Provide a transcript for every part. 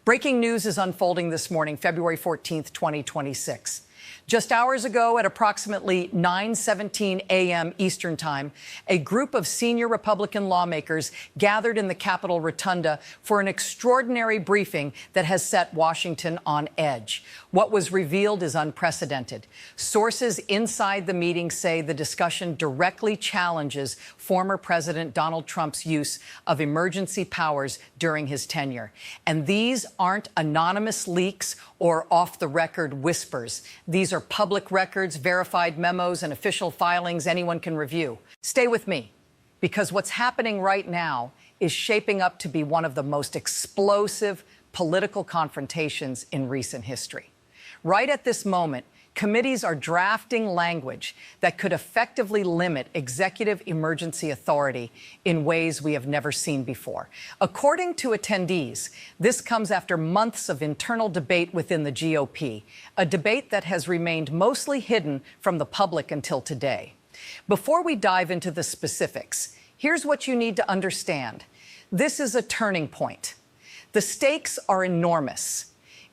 Breaking news is unfolding this morning, February 14th, 2026. Just hours ago, at approximately 9:17 a.m. Eastern Time, a group of senior Republican lawmakers gathered in the Capitol Rotunda for an extraordinary briefing that has set Washington on edge. What was revealed is unprecedented. Sources inside the meeting say the discussion directly challenges former President Donald Trump's use of emergency powers during his tenure. And these aren't anonymous leaks or off-the-record whispers. These are public records, verified memos, and official filings anyone can review. Stay with me, because what's happening right now is shaping up to be one of the most explosive political confrontations in recent history. Right at this moment, committees are drafting language that could effectively limit executive emergency authority in ways we have never seen before. According to attendees, this comes after months of internal debate within the GOP, a debate that has remained mostly hidden from the public until today. Before we dive into the specifics, here's what you need to understand. This is a turning point. The stakes are enormous.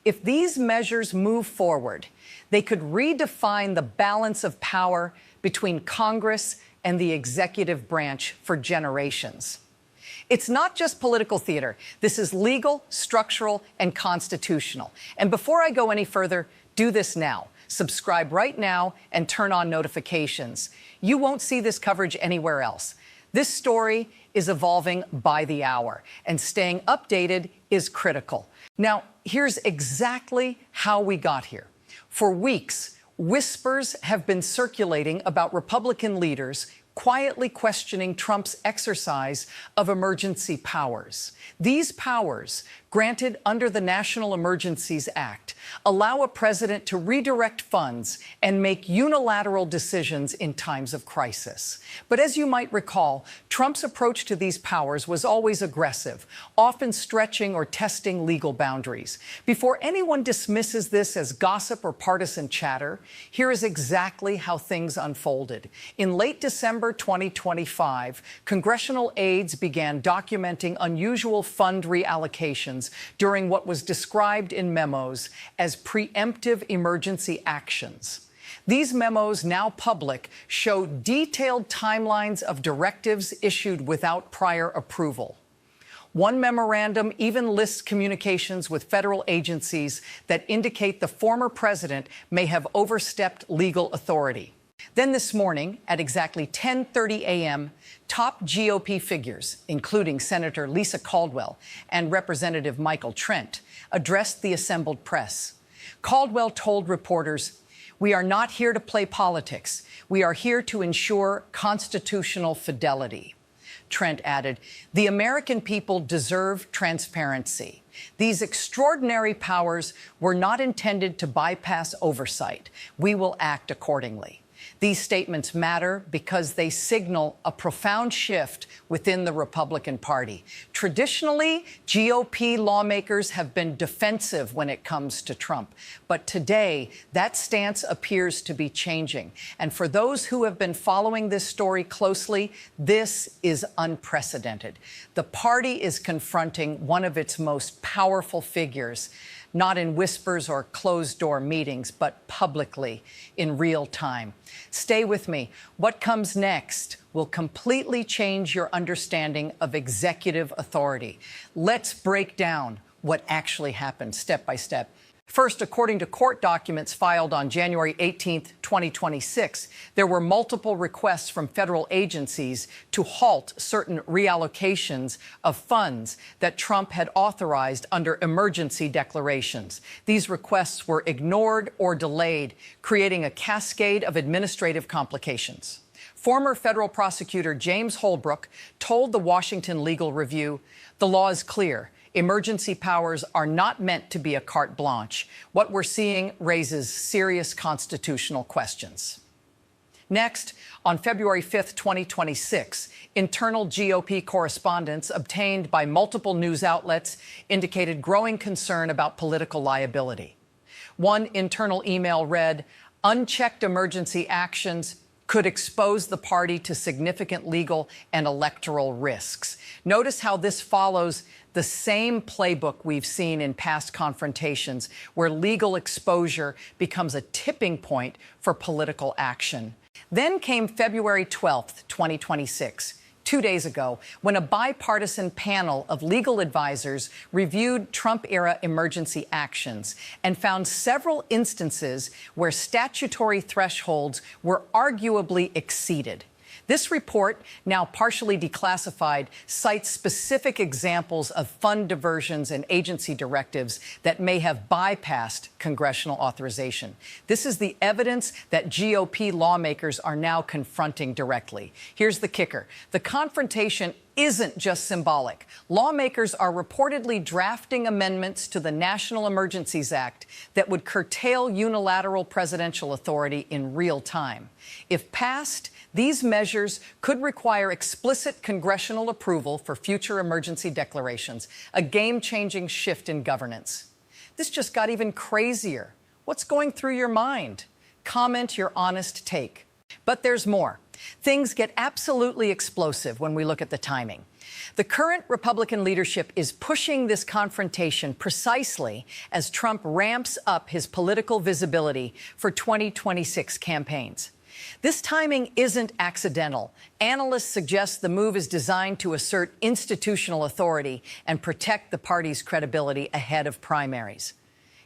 If these measures move forward, they could redefine the balance of power between Congress and the executive branch for generations. It's not just political theater. This is legal, structural, and constitutional. And before I go any further, do this now. Subscribe right now and turn on notifications. You won't see this coverage anywhere else. This story is evolving by the hour, and staying updated is critical. Now, here's exactly how we got here. For weeks, whispers have been circulating about Republican leaders quietly questioning Trump's exercise of emergency powers. These powers, granted under the National Emergencies Act, allow a president to redirect funds and make unilateral decisions in times of crisis. But as you might recall, Trump's approach to these powers was always aggressive, often stretching or testing legal boundaries. Before anyone dismisses this as gossip or partisan chatter, here is exactly how things unfolded. In late December 2025, congressional aides began documenting unusual fund reallocations during what was described in memos as preemptive emergency actions. These memos, now public, show detailed timelines of directives issued without prior approval. One memorandum even lists communications with federal agencies that indicate the former president may have overstepped legal authority. Then this morning, at exactly 10:30 a.m., top GOP figures, including Senator Lisa Caldwell and Representative Michael Trent, addressed the assembled press. Caldwell told reporters, "We are not here to play politics. We are here to ensure constitutional fidelity." Trent added, "The American people deserve transparency. These extraordinary powers were not intended to bypass oversight. We will act accordingly." These statements matter because they signal a profound shift within the Republican Party. Traditionally, GOP lawmakers have been defensive when it comes to Trump. But today, that stance appears to be changing. And for those who have been following this story closely, this is unprecedented. The party is confronting one of its most powerful figures, not in whispers or closed-door meetings, but publicly, in real time. Stay with me. What comes next will completely change your understanding of executive authority. Let's break down what actually happened step by step. First, according to court documents filed on January 18th, 2026, there were multiple requests from federal agencies to halt certain reallocations of funds that Trump had authorized under emergency declarations. These requests were ignored or delayed, creating a cascade of administrative complications. Former federal prosecutor James Holbrook told the Washington Legal Review, "The law is clear. Emergency powers are not meant to be a carte blanche. What we're seeing raises serious constitutional questions." Next, on February 5th, 2026, internal GOP correspondence obtained by multiple news outlets indicated growing concern about political liability. One internal email read, "Unchecked emergency actions could expose the party to significant legal and electoral risks." Notice how this follows the same playbook we've seen in past confrontations, where legal exposure becomes a tipping point for political action. Then came February 12th, 2026. 2 days ago, when a bipartisan panel of legal advisors reviewed Trump-era emergency actions and found several instances where statutory thresholds were arguably exceeded. This report, now partially declassified, cites specific examples of fund diversions and agency directives that may have bypassed congressional authorization. This is the evidence that GOP lawmakers are now confronting directly. Here's the kicker. The confrontation isn't just symbolic. Lawmakers are reportedly drafting amendments to the National Emergencies Act that would curtail unilateral presidential authority in real time. If passed, these measures could require explicit congressional approval for future emergency declarations, a game-changing shift in governance. This just got even crazier. What's going through your mind? Comment your honest take. But there's more. Things get absolutely explosive when we look at the timing. The current Republican leadership is pushing this confrontation precisely as Trump ramps up his political visibility for 2026 campaigns. This timing isn't accidental. Analysts suggest the move is designed to assert institutional authority and protect the party's credibility ahead of primaries.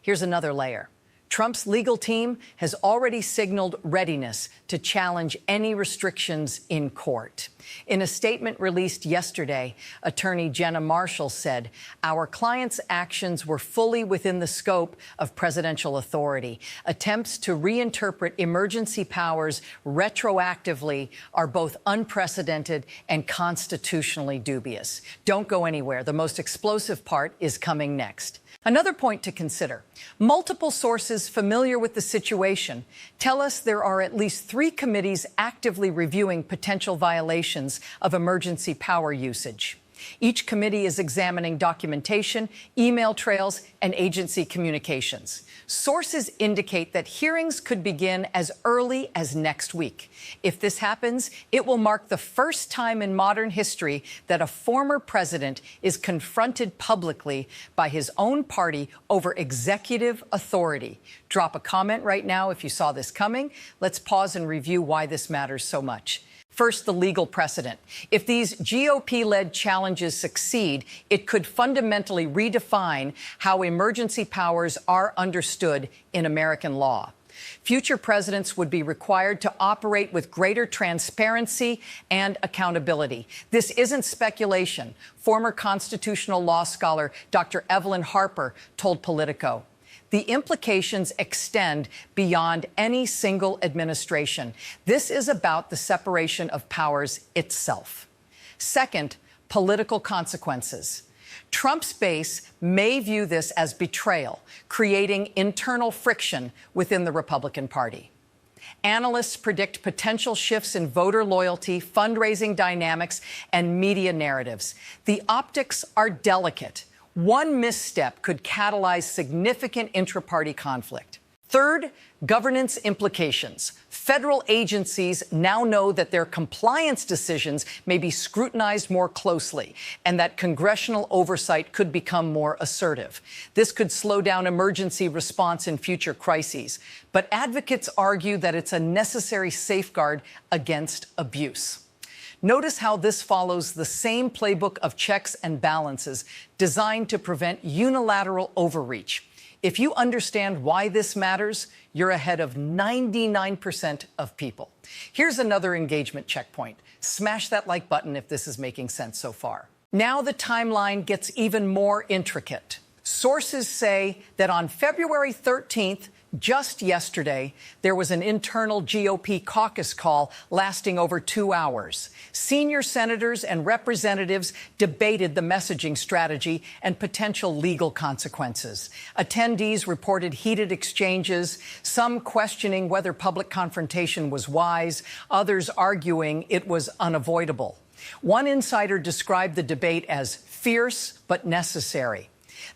Here's another layer. Trump's legal team has already signaled readiness to challenge any restrictions in court. In a statement released yesterday, attorney Jenna Marshall said, "Our client's actions were fully within the scope of presidential authority. Attempts to reinterpret emergency powers retroactively are both unprecedented and constitutionally dubious." Don't go anywhere. The most explosive part is coming next. Another point to consider. Multiple sources familiar with the situation tell us there are at least 3 committees actively reviewing potential violations of emergency power usage. Each committee is examining documentation, email trails, and agency communications. Sources indicate that hearings could begin as early as next week. If this happens, it will mark the first time in modern history that a former president is confronted publicly by his own party over executive authority. Drop a comment right now if you saw this coming. Let's pause and review why this matters so much. First, the legal precedent. If these GOP-led challenges succeed, it could fundamentally redefine how emergency powers are understood in American law. Future presidents would be required to operate with greater transparency and accountability. This isn't speculation. Former constitutional law scholar Dr. Evelyn Harper told Politico. The implications extend beyond any single administration. This is about the separation of powers itself. Second, political consequences. Trump's base may view this as betrayal, creating internal friction within the Republican Party. Analysts predict potential shifts in voter loyalty, fundraising dynamics, and media narratives. The optics are delicate. One misstep could catalyze significant intra-party conflict. Third, governance implications. Federal agencies now know that their compliance decisions may be scrutinized more closely and that congressional oversight could become more assertive. This could slow down emergency response in future crises. But advocates argue that it's a necessary safeguard against abuse. Notice how this follows the same playbook of checks and balances designed to prevent unilateral overreach. If you understand why this matters, you're ahead of 99% of people. Here's another engagement checkpoint. Smash that like button if this is making sense so far. Now the timeline gets even more intricate. Sources say that on February 13th, just yesterday, there was an internal GOP caucus call lasting over 2 hours. Senior senators and representatives debated the messaging strategy and potential legal consequences. Attendees reported heated exchanges, some questioning whether public confrontation was wise, others arguing it was unavoidable. One insider described the debate as fierce but necessary.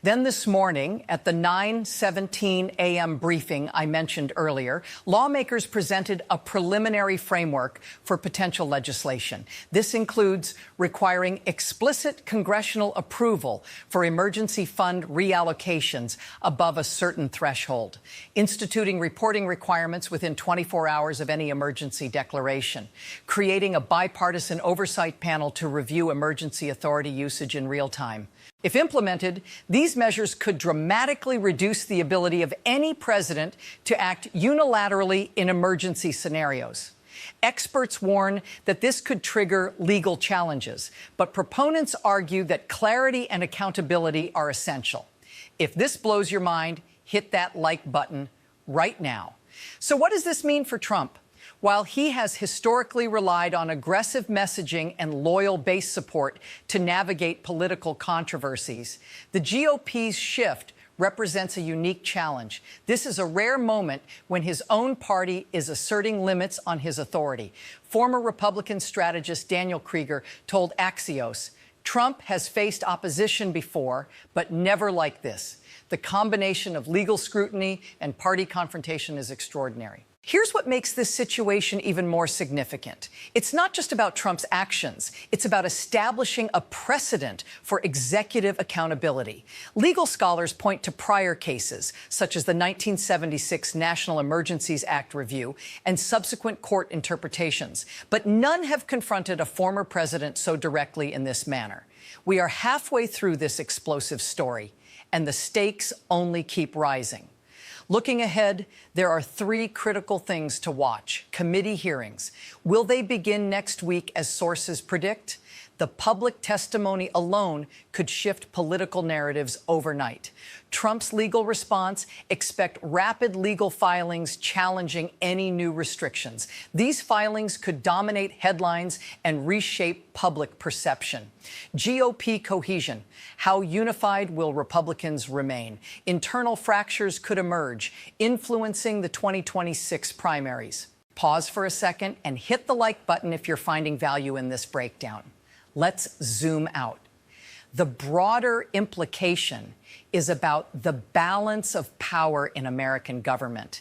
Then this morning, at the 9:17 a.m. briefing I mentioned earlier, lawmakers presented a preliminary framework for potential legislation. This includes requiring explicit congressional approval for emergency fund reallocations above a certain threshold, instituting reporting requirements within 24 hours of any emergency declaration, creating a bipartisan oversight panel to review emergency authority usage in real time. If implemented, these measures could dramatically reduce the ability of any president to act unilaterally in emergency scenarios. Experts warn that this could trigger legal challenges, but proponents argue that clarity and accountability are essential. If this blows your mind, hit that like button right now. So what does this mean for Trump? While he has historically relied on aggressive messaging and loyal base support to navigate political controversies, the GOP's shift represents a unique challenge. This is a rare moment when his own party is asserting limits on his authority. Former Republican strategist Daniel Krieger told Axios, "Trump has faced opposition before, but never like this. The combination of legal scrutiny and party confrontation is extraordinary." Here's what makes this situation even more significant. It's not just about Trump's actions. It's about establishing a precedent for executive accountability. Legal scholars point to prior cases, such as the 1976 National Emergencies Act review and subsequent court interpretations, but none have confronted a former president so directly in this manner. We are halfway through this explosive story, and the stakes only keep rising. Looking ahead, there are three critical things to watch. Committee hearings. Will they begin next week as sources predict? The public testimony alone could shift political narratives overnight. Trump's legal response: expect rapid legal filings challenging any new restrictions. These filings could dominate headlines and reshape public perception. GOP cohesion. How unified will Republicans remain? Internal fractures could emerge, influencing the 2026 primaries. Pause for a second and hit the like button if you're finding value in this breakdown. Let's zoom out. The broader implication is about the balance of power in American government.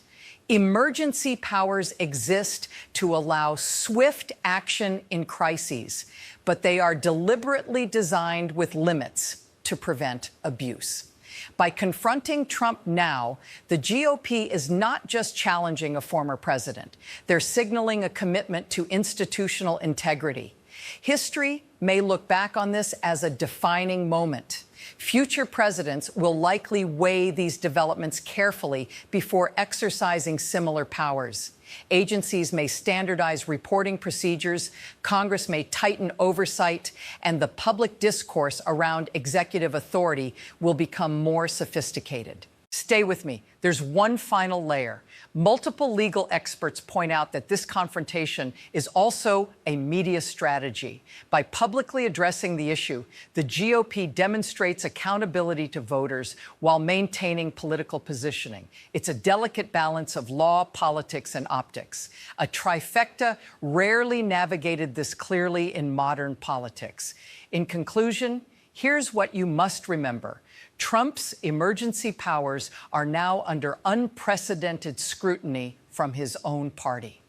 Emergency powers exist to allow swift action in crises, but they are deliberately designed with limits to prevent abuse. By confronting Trump now, the GOP is not just challenging a former president. They're signaling a commitment to institutional integrity. History may look back on this as a defining moment. Future presidents will likely weigh these developments carefully before exercising similar powers. Agencies may standardize reporting procedures, Congress may tighten oversight, and the public discourse around executive authority will become more sophisticated. Stay with me. There's one final layer. Multiple legal experts point out that this confrontation is also a media strategy. By publicly addressing the issue, the GOP demonstrates accountability to voters while maintaining political positioning. It's a delicate balance of law, politics, and optics. A trifecta rarely navigated this clearly in modern politics. In conclusion, here's what you must remember. Trump's emergency powers are now under unprecedented scrutiny from his own party.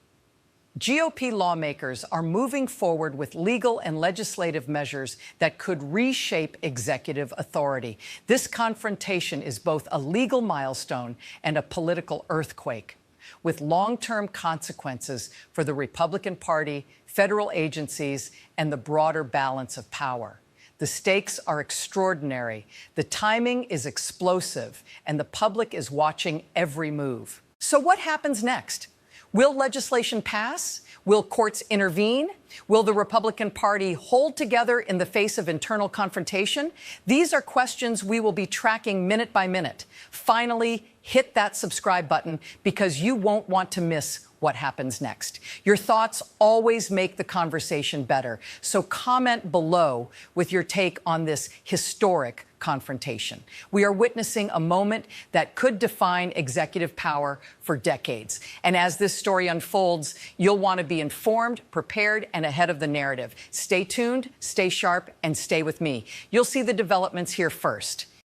GOP lawmakers are moving forward with legal and legislative measures that could reshape executive authority. This confrontation is both a legal milestone and a political earthquake, with long-term consequences for the Republican Party, federal agencies, and the broader balance of power. The stakes are extraordinary, the timing is explosive, and the public is watching every move. So what happens next? Will legislation pass? Will courts intervene? Will the Republican Party hold together in the face of internal confrontation? These are questions we will be tracking minute by minute. Finally, hit that subscribe button because you won't want to miss what happens next. Your thoughts always make the conversation better. So comment below with your take on this historic confrontation. We are witnessing a moment that could define executive power for decades. And as this story unfolds, you'll want to be informed, prepared, and ahead of the narrative. Stay tuned, stay sharp, and stay with me. You'll see the developments here first.